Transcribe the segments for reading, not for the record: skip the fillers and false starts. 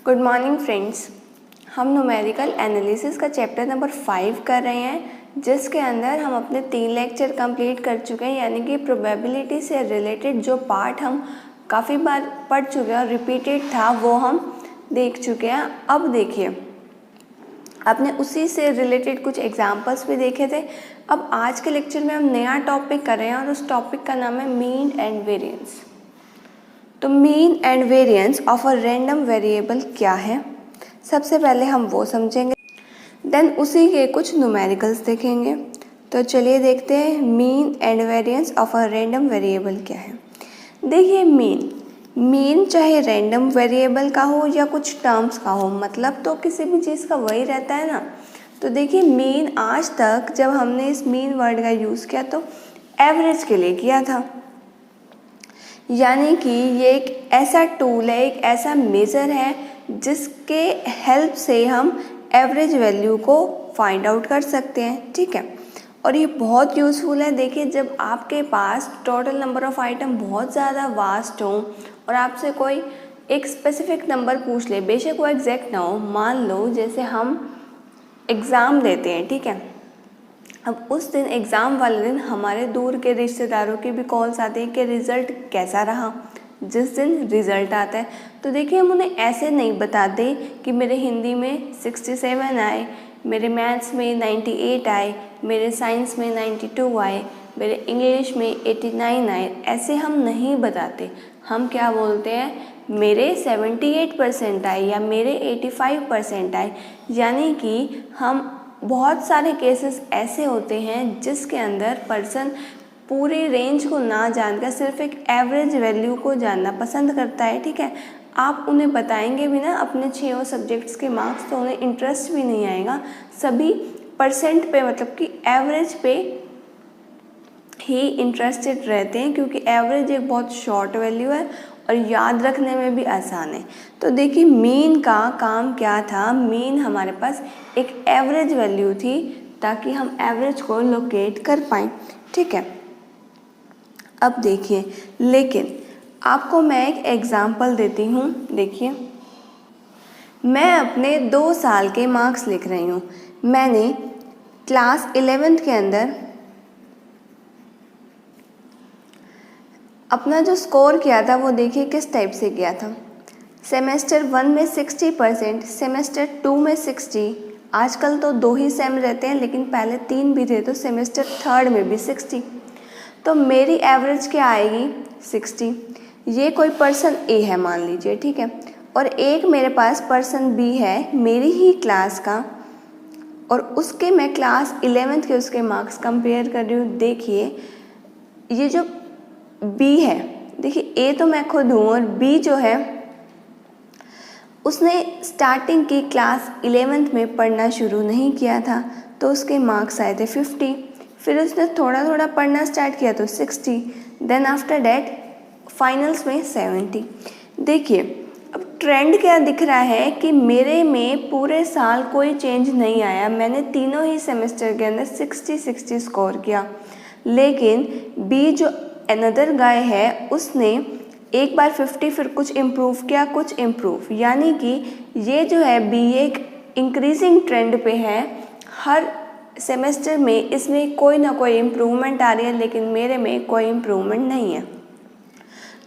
Good morning friends. हम numerical analysis का chapter number 5 कर रहे हैं, जिसके अंदर हम अपने 3 लेक्चर कंप्लीट कर चुके हैं। यानी कि प्रोबेबिलिटी से रिलेटेड जो पार्ट हम काफ़ी बार पढ़ चुके हैं और रिपीटेड था वो हम देख चुके हैं। अब देखिए, आपने उसी से रिलेटेड कुछ एग्जांपल्स भी देखे थे। अब आज के लेक्चर में हम नया टॉपिक कर रहे हैं और उस टॉपिक का नाम है मीन एंड वेरिएंस। तो mean and variance of a random variable क्या है, सबसे पहले हम वो समझेंगे, देन उसी के कुछ न्यूमेरिकल्स देखेंगे। तो चलिए देखते हैं mean and variance of a random variable क्या है। देखिए, मीन चाहे रैंडम वेरिएबल का हो या कुछ टर्म्स का हो, मतलब तो किसी भी चीज़ का वही रहता है ना। तो देखिए, मीन आज तक जब हमने इस मीन वर्ड का यूज़ किया तो एवरेज के लिए किया था। यानी कि ये एक ऐसा टूल है, एक ऐसा मेज़र है जिसके हेल्प से हम एवरेज वैल्यू को फाइंड आउट कर सकते हैं। ठीक है, और ये बहुत यूज़फुल है। देखिए, जब आपके पास टोटल नंबर ऑफ़ आइटम बहुत ज़्यादा वास्ट हो और आपसे कोई एक स्पेसिफिक नंबर पूछ ले, बेशक वो एग्जैक्ट ना हो, मान लो जैसे हम एग्ज़ाम देते हैं, ठीक है। अब उस दिन एग्ज़ाम वाले दिन हमारे दूर के रिश्तेदारों की भी कॉल्स आती हैं कि रिज़ल्ट कैसा रहा। जिस दिन रिज़ल्ट आता है तो देखिए, हम उन्हें ऐसे नहीं बताते कि मेरे हिंदी में 67 आए, मेरे मैथ्स में 98 आए, मेरे साइंस में 92 आए, मेरे इंग्लिश में 89 आए। ऐसे हम नहीं बताते। हम क्या बोलते हैं, मेरे 78% आए या मेरे 85% आए। यानी कि हम बहुत सारे केसेस ऐसे होते हैं जिसके अंदर पर्सन पूरी रेंज को ना जानकर सिर्फ एक एवरेज वैल्यू को जानना पसंद करता है। ठीक है, आप उन्हें बताएंगे भी ना अपने 6 सब्जेक्ट्स के मार्क्स, तो उन्हें इंटरेस्ट भी नहीं आएगा। सभी परसेंट पे, मतलब कि एवरेज पे ही इंटरेस्टेड रहते हैं, क्योंकि एवरेज एक बहुत शॉर्ट वैल्यू है और याद रखने में भी आसान है। तो देखिए, मीन का काम क्या था, मीन हमारे पास एक एवरेज वैल्यू थी ताकि हम एवरेज को लोकेट कर पाएँ। ठीक है, अब देखिए, लेकिन आपको मैं एक एग्जांपल देती हूँ। देखिए, मैं अपने 2 साल के मार्क्स लिख रही हूँ। मैंने क्लास 11th के अंदर अपना जो स्कोर किया था वो देखिए किस टाइप से किया था। सेमेस्टर 1 में 60%, सेमेस्टर 2 में 60। आजकल तो 2 ही सेम रहते हैं, लेकिन पहले 3 भी थे, तो सेमेस्टर 3rd में भी 60। तो मेरी एवरेज क्या आएगी, 60। ये कोई पर्सन ए है मान लीजिए, ठीक है, और एक मेरे पास पर्सन बी है मेरी ही क्लास का, और उसके मैं क्लास 11th के उसके मार्क्स कंपेयर कर रही हूँ। देखिए, ये जो बी है, देखिए ए तो मैं खुद हूँ और बी जो है उसने स्टार्टिंग की क्लास 11th में पढ़ना शुरू नहीं किया था, तो उसके मार्क्स आए थे 50। फिर उसने थोड़ा थोड़ा पढ़ना स्टार्ट किया तो 60, देन आफ्टर डैट फाइनल्स में 70। देखिए, अब ट्रेंड क्या दिख रहा है कि मेरे में पूरे साल कोई चेंज नहीं आया। मैंने तीनों ही सेमेस्टर के अंदर 60 स्कोर किया, लेकिन बी जो अनदर गाय है उसने एक बार 50, फिर कुछ इम्प्रूव किया, कुछ इम्प्रूव। यानी कि ये जो है बी एक इंक्रीजिंग ट्रेंड पे है। हर सेमेस्टर में इसमें कोई ना कोई इम्प्रूवमेंट आ रही है, लेकिन मेरे में कोई इम्प्रूवमेंट नहीं है।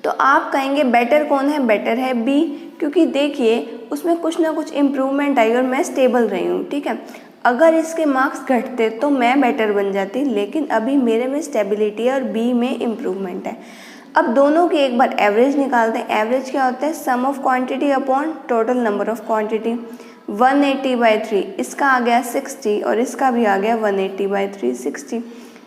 तो आप कहेंगे बेटर कौन है, बेटर है बी, क्योंकि देखिए उसमें कुछ ना कुछ इम्प्रूवमेंट आई और मैं स्टेबल रही हूँ। ठीक है, अगर इसके मार्क्स घटते तो मैं बेटर बन जाती, लेकिन अभी मेरे में स्टेबिलिटी है और बी में इम्प्रूवमेंट है। अब दोनों की एक बार एवरेज निकालते हैं। एवरेज क्या होता है, sum of quantity upon total number of quantity. 180/3, इसका आ गया 60 और इसका भी आ गया 180/3, 60।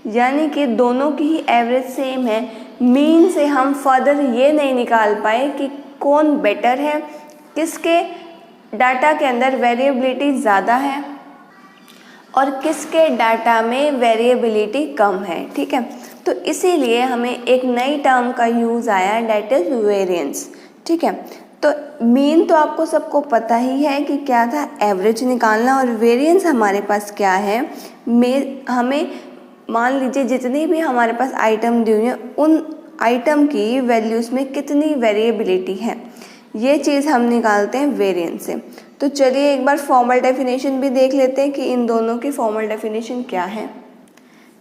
यानी कि दोनों की ही एवरेज सेम है। मीन से हम फर्दर ये नहीं निकाल पाए कि कौन बेटर है, किसके डाटा के अंदर वेरिएबिलिटी ज़्यादा है और किसके डाटा में वेरिएबिलिटी कम है। ठीक है, तो इसीलिए हमें एक नई टर्म का यूज़ आया, डेट इज़ वेरिएंस। ठीक है, तो मीन तो आपको सबको पता ही है कि क्या था, एवरेज निकालना, और वेरिएंस हमारे पास क्या है, हमें मान लीजिए जितनी भी हमारे पास आइटम दी हुई हैं उन आइटम की वैल्यूज़ में कितनी वेरिएबिलिटी है। ये चीज़ हम निकालते हैं वेरिएंस से। तो चलिए एक बार फॉर्मल डेफिनेशन भी देख लेते हैं कि इन दोनों की फॉर्मल डेफिनेशन क्या है।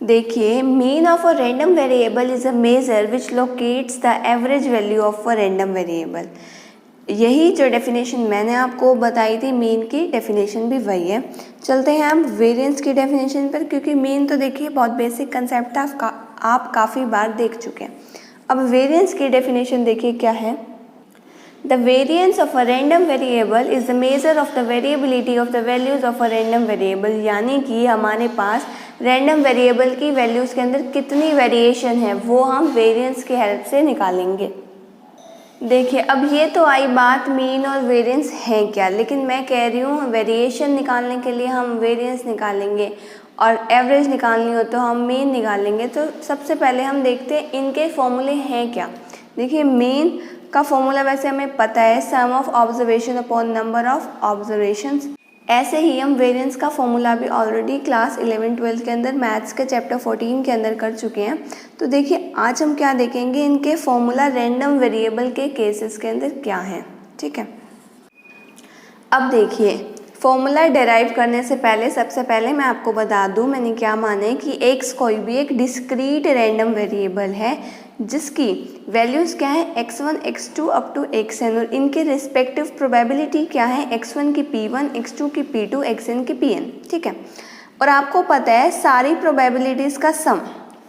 देखिए, mean of a random variable is a major which locates the average value of a random variable. यही जो डेफिनेशन मैंने आपको बताई थी मीन की, डेफिनेशन भी वही है। चलते हैं हम वेरिएंस की डेफिनेशन पर, क्योंकि मीन तो देखिए बहुत बेसिक कंसेप्ट था, आप काफ़ी बार देख चुके हैं। अब वेरिएंस की डेफिनेशन देखिए क्या है। The variance of a random variable is the measure of the variability of the values of a random variable, यानी कि हमारे पास रैंडम वेरिएबल की वैल्यूज़ के अंदर कितनी वेरिएशन है वो हम वेरिएंस की हेल्प से निकालेंगे। देखिए, अब ये तो आई बात मीन और वेरिएंस है क्या, लेकिन मैं कह रही हूँ वेरिएशन निकालने के लिए हम वेरिएंस निकालेंगे और एवरेज निकालनी हो तो हम मीन निकालेंगे। तो सबसे पहले हम देखते हैं इनके फॉर्मूले हैं क्या। देखिए, मीन का फॉर्मूला वैसे हमें पता है, sum of observation upon number of observations. ऐसे ही हम वेरिएंस का फॉर्मूला भी ऑलरेडी क्लास 11-12 के अंदर मैथ्स के चैप्टर 14 के अंदर कर चुके हैं। तो देखिए, आज हम क्या देखेंगे, इनके फॉर्मूला रैंडम वेरिएबल के केसेस के अंदर क्या है। ठीक है, अब देखिए, फॉर्मूला डेराइव करने से पहले सबसे पहले मैं आपको बता दूं मैंने क्या माना है कि x कोई भी एक डिस्क्रीट रैंडम वेरिएबल है जिसकी वैल्यूज़ क्या है x1, x2 up to xn, और इनके रिस्पेक्टिव प्रोबेबिलिटी क्या है x1 की p1, x2 की p2, xn की pn। ठीक है, और आपको पता है सारी प्रोबेबिलिटीज़ का सम,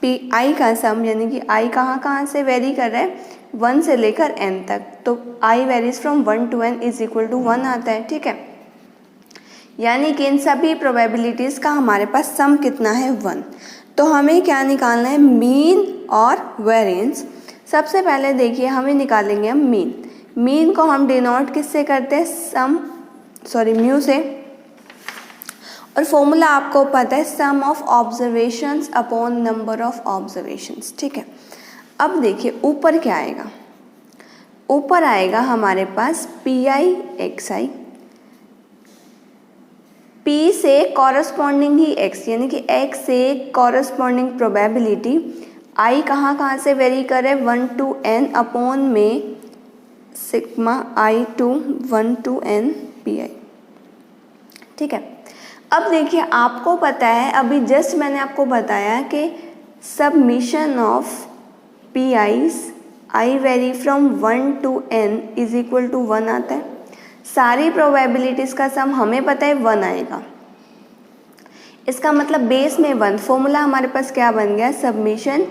i का सम, यानी कि i कहाँ से वेरी कर रहा है, 1 से लेकर n तक, तो i varies from 1 to n is equal to 1 आता है। ठीक है, यानी कि इन सभी प्रोबेबिलिटीज़ का हमारे पास सम कितना है, 1। तो हमें क्या निकालना है, मीन और वेरिएंस। सबसे पहले देखिए हमें निकालेंगे हम मीन। मीन को हम डिनोट किससे करते हैं, म्यू से, और फॉर्मूला आपको पता है sum of observations upon number of observations. ठीक है, अब देखिए ऊपर क्या आएगा, ऊपर आएगा हमारे पास PI XI, P से कॉरस्पॉन्डिंग ही X, यानी कि X से कॉरस्पॉन्डिंग प्रोबेबिलिटी, I कहाँ से वेरी करे, 1 to n अपॉन में sigma I to 1 to n PI। ठीक है, अब देखिए आपको पता है, अभी जस्ट मैंने आपको बताया कि submission of PI's I vary from 1 to n is equal to 1 आता है। सारी प्रोबेबिलिटीज़ का सम हमें पता है 1 आएगा, इसका मतलब बेस में 1। फॉर्मूला हमारे पास क्या बन गया, सबमिशन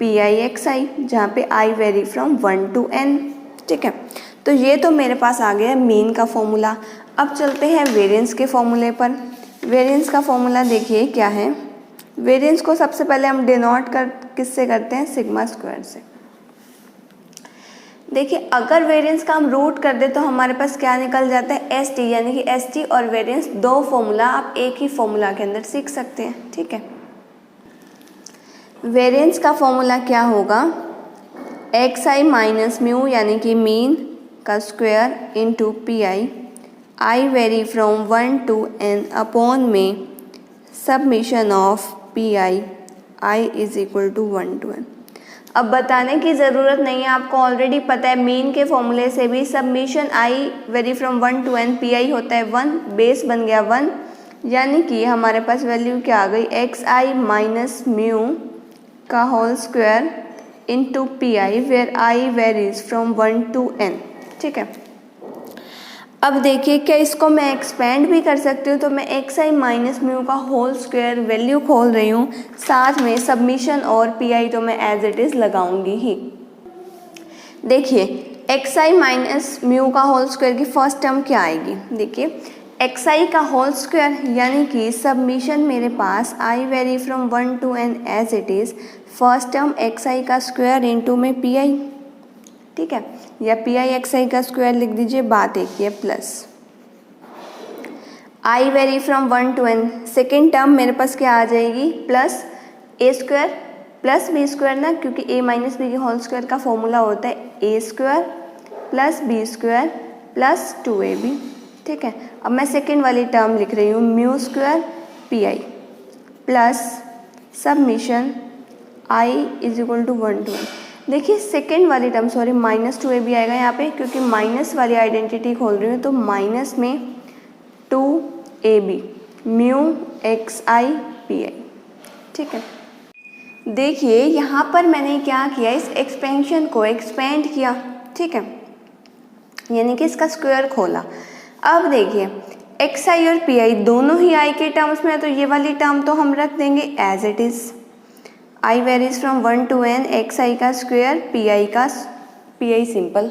PI XI, जहाँ पे I vary from 1 to n। ठीक है, तो ये तो मेरे पास आ गया मीन का फॉर्मूला। अब चलते हैं वेरिएंस के फॉर्मूले पर। वेरिएंस का फॉर्मूला देखिए क्या है। वेरिएंस को सबसे पहले हम डिनोट किससे करते हैं, सिग्मा स्क्वायर से। देखिए, अगर वेरिएंस का हम रूट कर दे तो हमारे पास क्या निकल जाता है, ST, यानी कि ST और वेरिएंस दो फॉर्मूला आप एक ही फॉर्मूला के अंदर सीख सकते हैं। ठीक है, वेरिएंस का फॉर्मूला क्या होगा, XI माइनस म्यू, यानी कि मीन का square into PI, I vary from 1 to n upon में summation of PI I is equal to 1 to n। अब बताने की ज़रूरत नहीं है, आपको ऑलरेडी पता है मीन के फॉर्मूले से भी submission I vary from 1 to n PI होता है 1, बेस बन गया 1, यानी कि हमारे पास वैल्यू क्या आ गई, XI माइनस म्यू का whole square into PI where I varies from 1 to n। ठीक है, अब देखिए क्या इसको मैं एक्सपेंड भी कर सकती हूँ, तो मैं XI माइनस म्यू का होल स्क्वायर वैल्यू खोल रही हूँ, साथ में सबमिशन और PI तो मैं एज इट इज़ लगाऊंगी ही। देखिए XI माइनस म्यू का होल स्क्वायर की फर्स्ट टर्म क्या आएगी, देखिए XI का होल स्क्वायर, यानी कि सबमिशन मेरे पास I vary from 1 to n as it is, first term XI का स्क्वायर इंटू में PI। ठीक है, या PI XI का स्क्वायर लिख दीजिए, बात एक ही है, plus I vary from 1 to n, second term मेरे पास क्या आ जाएगी, plus A square plus B square ना, क्योंकि A माइनस बी के होल स्क्वायर का फॉर्मूला होता है A square plus B square plus 2AB। ठीक है, अब मैं सेकेंड वाली टर्म लिख रही हूँ, mu square PI plus submission I is equal to 1 to n। देखिए सेकेंड वाली टर्म, सॉरी -2ab आएगा यहाँ पे, क्योंकि माइनस वाली आइडेंटिटी खोल रही हूँ, तो माइनस में 2ab म्यू xi pi। ठीक है, देखिए यहाँ पर मैंने क्या किया, इस एक्सपेंशन को एक्सपेंड किया। ठीक है, यानी कि इसका स्क्वायर खोला। अब देखिए xi और pi दोनों ही i के टर्म्स में है, तो ये वाली टर्म तो हम रख देंगे as it is. i varies from 1 to n, xi का स्क्वायर pi सिंपल।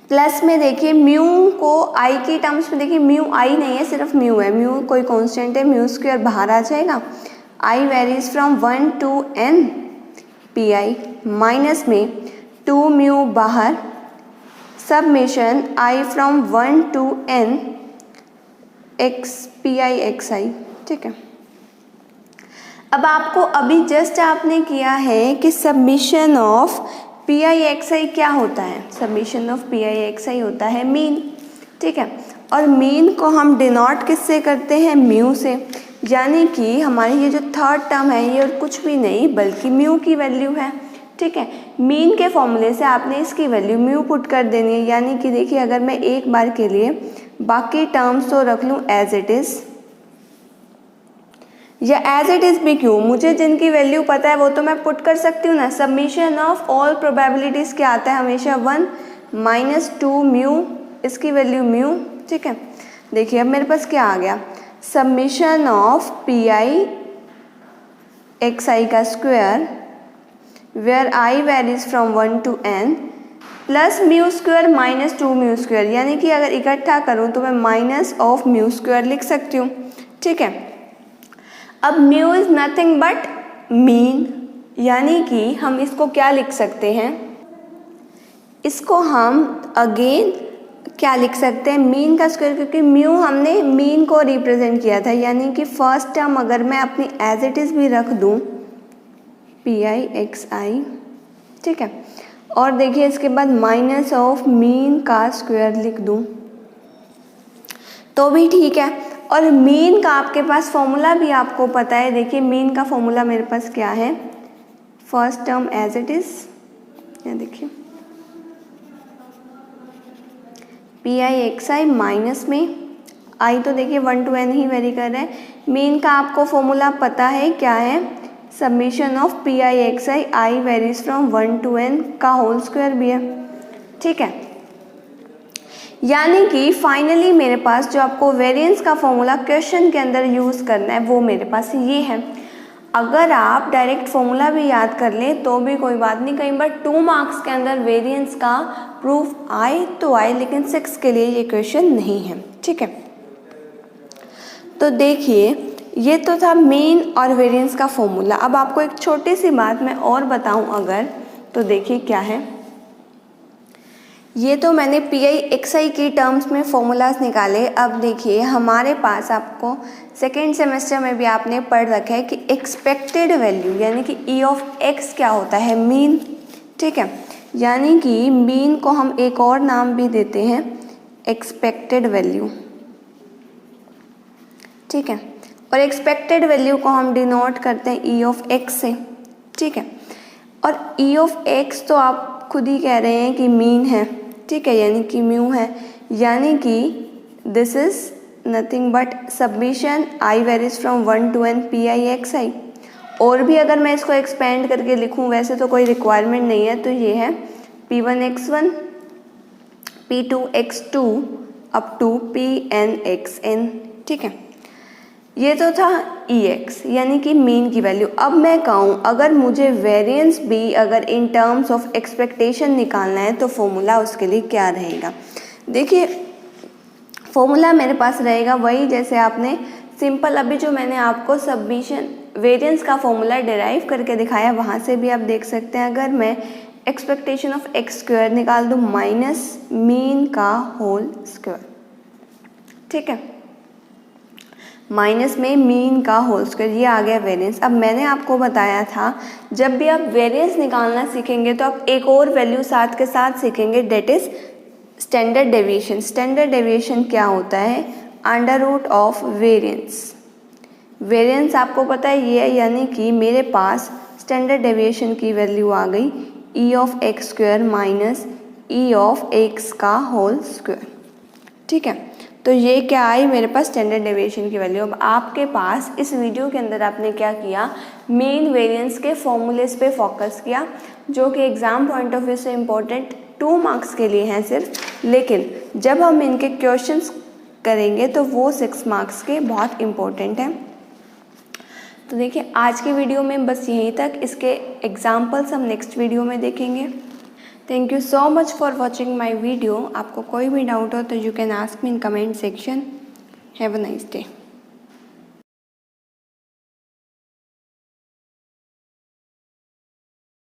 प्लस में देखिए म्यू को i के टर्म्स में, देखिए म्यू i नहीं है, सिर्फ म्यू है, म्यू कोई कांस्टेंट है, म्यू स्क्वायर बाहर आ जाएगा। i varies from 1 to n pi minus में 2 म्यू बाहर, submission i from 1 to n x pi xi। ठीक है, अब आपको अभी जस्ट आपने किया है कि submission of P I x I क्या होता है, summation of P I x I होता है मीन। ठीक है, और मीन को हम डिनोट किससे करते हैं, म्यू से। यानी कि हमारी ये जो थर्ड टर्म है ये और कुछ भी नहीं बल्कि म्यू की वैल्यू है। ठीक है, मीन के फॉर्मूले से आपने इसकी वैल्यू म्यू पुट कर देनी है। यानी कि देखिए अगर मैं एक बार के लिए बाकी टर्म्स तो रख लूँ एज इट इज़, या एज इट इज़ भी क्यों, मुझे जिनकी वैल्यू पता है वो तो मैं पुट कर सकती हूँ ना। सबमिशन ऑफ ऑल प्रोबेबिलिटीज़ क्या आता है, हमेशा 1 - 2 म्यू, इसकी वैल्यू म्यू। ठीक है, देखिए अब मेरे पास क्या आ गया, summation of P I x i का square where i varies from 1 to n plus mu square -2 mu square. यानी कि अगर इकट्ठा करूँ तो मैं माइनस ऑफ म्यू स्क्वायर लिख सकती हूँ। ठीक है, अब mu is nothing but mean, यानी कि हम इसको क्या लिख सकते हैं, इसको हम अगेन क्या लिख सकते हैं, मीन का स्क्वायर, क्योंकि म्यू हमने मीन को रिप्रेजेंट किया था। यानी कि फर्स्ट टर्म अगर मैं अपनी एज इट इज़ भी रख दूँ पी आई एक्स आई। ठीक है, और देखिए इसके बाद माइनस ऑफ मीन का स्क्वायर लिख दूँ तो भी ठीक है। और मीन का आपके पास फॉर्मूला भी आपको पता है। देखिए मीन का फॉर्मूला मेरे पास क्या है, first term as it is, या देखिए P I x I minus में आई, तो देखिए 1 to n ही वेरी कर रहे हैं। मीन का आपको फॉर्मूला पता है क्या है, summation of P I x I varies from 1 to n का होल स्क्वायर भी है। ठीक है, यानी कि फाइनली मेरे पास जो आपको वेरिएंस का फॉर्मूला क्वेश्चन के अंदर यूज़ करना है वो मेरे पास ये है। अगर आप डायरेक्ट फॉर्मूला भी याद कर लें तो भी कोई बात नहीं, कहीं बार 2 मार्क्स के अंदर वेरिएंस का प्रूफ आए तो आए, लेकिन 6 के लिए ये क्वेश्चन नहीं है। ठीक है, तो देखिए ये तो था मीन और वेरिएंस का फॉर्मूला। अब आपको एक छोटी सी बात मैं और बताऊं अगर, तो देखिए क्या है, ये तो मैंने पी आई एक्स आई की टर्म्स में फॉर्मूलाज निकाले। अब देखिए हमारे पास, आपको सेकेंड सेमेस्टर में भी आपने पढ़ रखा है कि एक्सपेक्टेड वैल्यू यानी कि ई ऑफ एक्स क्या होता है, मीन। ठीक है, यानी कि मीन को हम एक और नाम भी देते हैं एक्सपेक्टेड वैल्यू। ठीक है, और एक्सपेक्टेड वैल्यू को हम डिनोट करते हैं ई ऑफ एक्स से। ठीक है, और ई ऑफ एक्स तो आप खुद ही कह रहे हैं कि मीन है। ठीक है, यानी कि म्यू है, यानी कि this is nothing but summation I varies from 1 to n P I x I. और भी अगर मैं इसको एक्सपेंड करके लिखूं, वैसे तो कोई रिक्वायरमेंट नहीं है, तो ये है p1x1 p2x2 up to pnxn। ठीक है, ये तो था ex यानी कि मीन की वैल्यू। अब मैं कहूँ अगर मुझे वेरिएंस भी अगर इन टर्म्स ऑफ एक्सपेक्टेशन निकालना है तो फॉर्मूला उसके लिए क्या रहेगा। देखिए फॉर्मूला मेरे पास रहेगा वही जैसे आपने सिंपल अभी जो मैंने आपको सबमिशन वेरिएंस का फॉर्मूला डिराइव करके दिखाया, वहाँ से भी आप देख सकते हैं। अगर मैं एक्सपेक्टेशन ऑफ एक्स स्क्वायर निकाल दूँ माइनस मीन का होल स्क्वायर। ठीक है, माइनस में मीन का होल स्क्वायर, ये आ गया वेरिएंस। अब मैंने आपको बताया था जब भी आप वेरिएंस निकालना सीखेंगे तो आप एक और वैल्यू साथ के साथ सीखेंगे, that is standard deviation. Standard deviation क्या होता है, under root of variance. Variance आपको पता है ये है, यानी कि मेरे पास स्टैंडर्ड डेविएशन की वैल्यू आ गई E of X square minus E of X का होल स्क्वायर। ठीक है, तो ये क्या आई मेरे पास स्टैंडर्ड डेविएशन की वैल्यू। अब आपके पास इस वीडियो के अंदर आपने क्या किया, मेन वेरिएंस के फॉर्मूलेस पे फोकस किया, जो कि एग्ज़ाम पॉइंट ऑफ व्यू से इम्पोर्टेंट 2 मार्क्स के लिए हैं सिर्फ, लेकिन जब हम इनके क्वेश्चंस करेंगे तो वो 6 मार्क्स के बहुत इम्पोर्टेंट हैं। तो देखिए आज की वीडियो में बस यहीं तक, इसके एग्जाम्पल्स हम नेक्स्ट वीडियो में देखेंगे। Thank you so much for watching my video. आपको कोई भी डाउट हो तो you can ask me in comment section. Have a nice day.